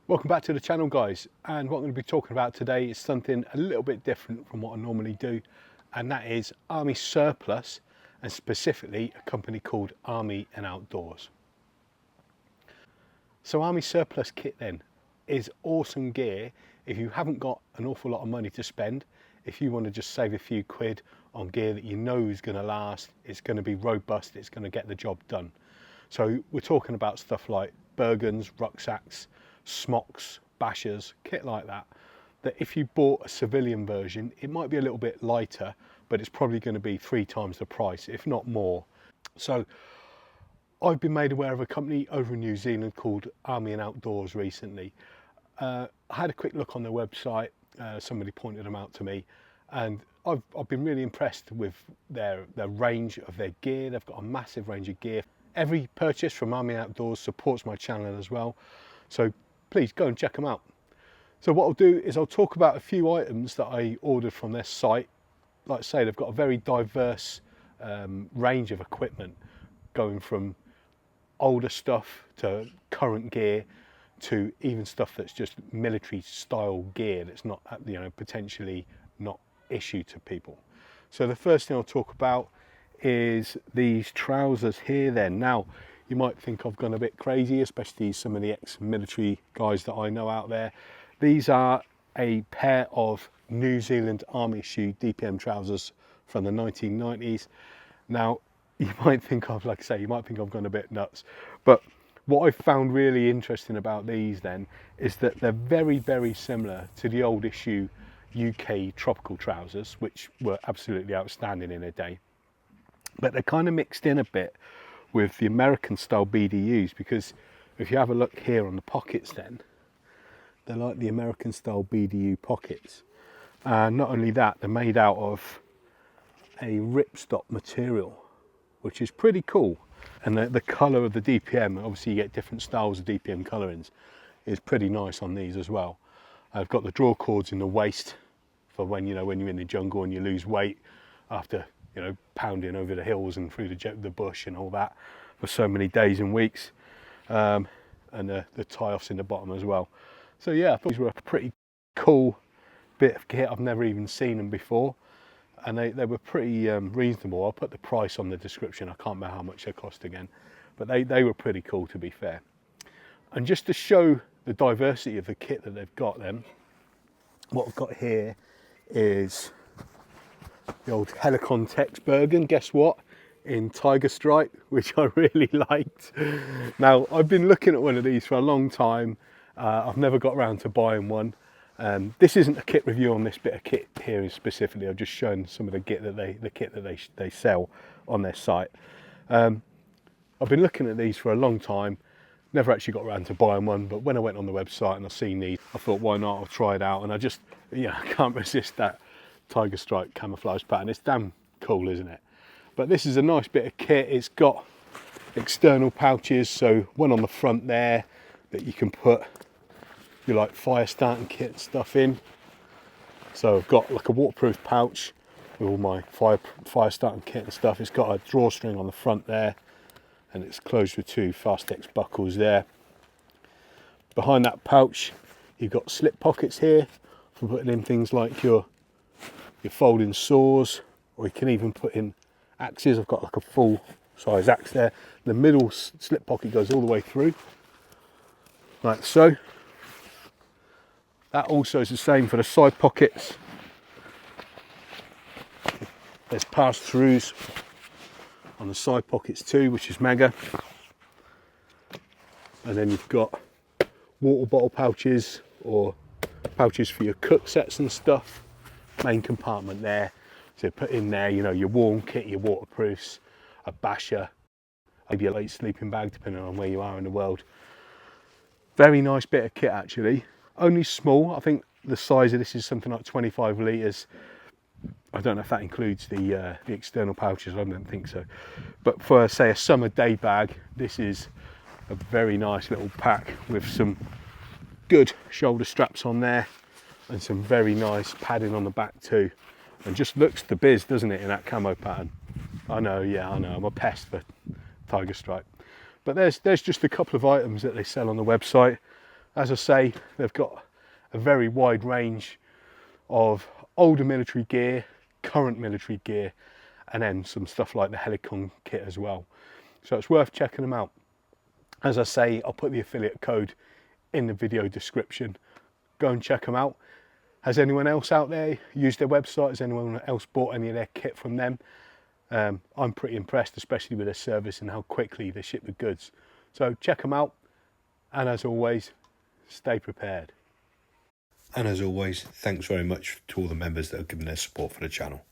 Welcome back to the channel, guys, and what I'm going to be talking about today is something a little bit different from what I normally do, and that is Army surplus, and specifically a company called Army and Outdoors. So Army surplus kit then is awesome gear if you haven't got an awful lot of money to spend, if you want to just save a few quid on gear that you know is going to last, it's going to be robust, it's going to get the job done. So we're talking about stuff like Bergens, rucksacks, smocks, bashers, kit like that, that if you bought a civilian version, it might be a little bit lighter, but it's probably going to be 3 times the price, if not more. So I've been made aware of a company over in New Zealand called Army and Outdoors recently. I had a quick look on their website, somebody pointed them out to me, and I've been really impressed with their range of their gear. They've got a massive range of gear. Every purchase from Army Outdoors supports my channel as well, so please go and check them out. So what I'll do is I'll talk about a few items that I ordered from their site. Like I say, they've got a very diverse range of equipment, going from older stuff to current gear to even stuff that's just military style gear that's not, potentially not issue to people. So the first thing I'll talk about is these trousers here then. Now, you might think I've gone a bit crazy, especially some of the ex-military guys that I know out there. These are a pair of New Zealand Army shoe DPM trousers from the 1990s. Now, you might think I've, like I say, you might think I've gone a bit nuts, but what I found really interesting about these then is that they're very, very similar to the old issue UK tropical trousers, which were absolutely outstanding in a day. But they're kind of mixed in a bit with the American style BDUs, because if you have a look here on the pockets then, they're like the American style BDU pockets. And not only that, they're made out of a ripstop material, which is pretty cool. And the colour of the DPM, obviously you get different styles of DPM colourings, is pretty nice on these as well. I've got the draw cords in the waist for when you're in the jungle and you lose weight after pounding over the hills and through the bush and all that for so many days and weeks, and the tie-offs in the bottom as well. So yeah, I thought these were a pretty cool bit of kit. I've never even seen them before, and they were pretty reasonable. I'll put the price on the description. I can't remember how much they cost again, but they were pretty cool, to be fair. And just to show the diversity of the kit that they've got then, what I've got here is the old Helikon-Tex Bergen, guess what, in tiger stripe, which I really liked. Now, I've been looking at one of these for a long time. I've never got around to buying one. This isn't a kit review on this bit of kit here specifically. I've just shown some of the kit that they sell on their site. I've been looking at these for a long time. Never actually got around to buying one, but when I went on the website and I seen these, I thought, why not? I'll try it out, and I just, I can't resist that tiger stripe camouflage pattern. It's damn cool, isn't it? But this is a nice bit of kit. It's got external pouches, so one on the front there that you can put your fire starting kit stuff in. So I've got like a waterproof pouch with all my fire starting kit and stuff. It's got a drawstring on the front there, and it's closed with 2 Fastex buckles there. Behind that pouch, you've got slip pockets here for putting in things like your folding saws, or you can even put in axes. I've got like a full size axe there. The middle slip pocket goes all the way through, like so. That also is the same for the side pockets. There's pass-throughs on the side pockets too, which is mega. And then you've got water bottle pouches, or pouches for your cook sets and stuff. Main compartment there, so put in there your warm kit, your waterproofs, a basher, maybe a light sleeping bag depending on where you are in the world. Very nice bit of kit actually. Only small. I think the size of this is something like 25 litres. I don't know if that includes the external pouches. I don't think so, but for say a summer day bag, this is a very nice little pack with some good shoulder straps on there and some very nice padding on the back too, and just looks the biz, doesn't it, in that camo pattern. I know, I'm a pest for tiger stripe. But there's just a couple of items that they sell on the website. As I say, they've got a very wide range of older military gear, current military gear, and then some stuff like the Helikon kit as well. So it's worth checking them out. As I say, I'll put the affiliate code in the video description. Go and check them out. Has anyone else out there used their website? Has anyone else bought any of their kit from them? I'm pretty impressed, especially with their service and how quickly they ship the goods. So check them out, and as always, stay prepared. And as always, thanks very much to all the members that have given their support for the channel.